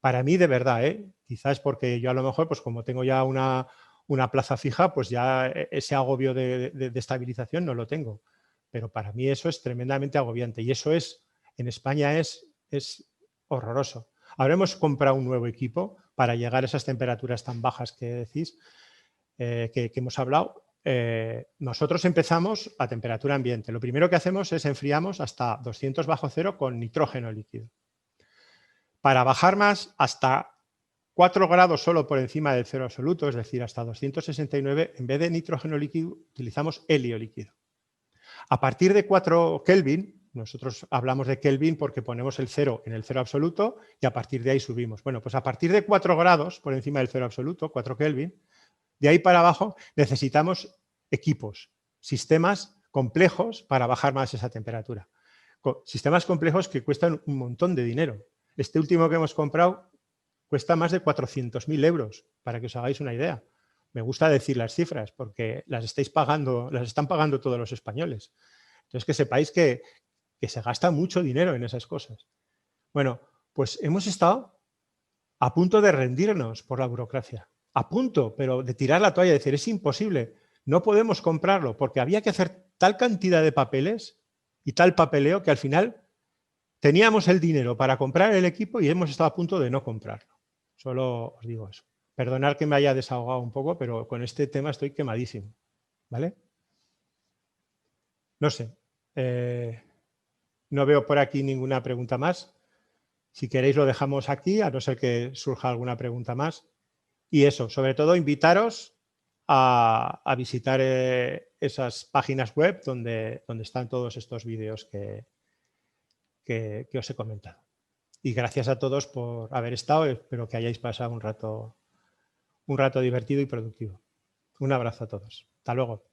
Para mí, de verdad, quizás porque yo a lo mejor, pues como tengo ya una plaza fija, pues ya ese agobio de estabilización no lo tengo. Pero para mí eso es tremendamente agobiante y eso en España es horroroso. Habremos comprado un nuevo equipo para llegar a esas temperaturas tan bajas que decís, que hemos hablado. Nosotros empezamos a temperatura ambiente. Lo primero que hacemos es enfriamos hasta 200 bajo cero con nitrógeno líquido. Para bajar más, hasta 4 grados solo por encima del cero absoluto, es decir, hasta 269, en vez de nitrógeno líquido, utilizamos helio líquido. A partir de 4 Kelvin, nosotros hablamos de Kelvin porque ponemos el cero en el cero absoluto y a partir de ahí subimos. Bueno, pues a partir de 4 grados por encima del cero absoluto, 4 Kelvin, de ahí para abajo necesitamos equipos, sistemas complejos para bajar más esa temperatura. Sistemas complejos que cuestan un montón de dinero. Este último que hemos comprado cuesta más de 400.000 euros, para que os hagáis una idea. Me gusta decir las cifras porque las están pagando todos los españoles. Entonces, que sepáis que se gasta mucho dinero en esas cosas. Bueno, pues hemos estado a punto de rendirnos por la burocracia. A punto, pero de tirar la toalla y decir, es imposible, no podemos comprarlo, porque había que hacer tal cantidad de papeles y tal papeleo que al final teníamos el dinero para comprar el equipo y hemos estado a punto de no comprarlo. Solo os digo eso. Perdonad que me haya desahogado un poco, pero con este tema estoy quemadísimo. ¿Vale? No sé. No veo por aquí ninguna pregunta más. Si queréis lo dejamos aquí, a no ser que surja alguna pregunta más. Y eso, sobre todo invitaros a visitar esas páginas web donde están todos estos vídeos que os he comentado. Y gracias a todos por haber estado. Espero que hayáis pasado un rato divertido y productivo. Un abrazo a todos. Hasta luego.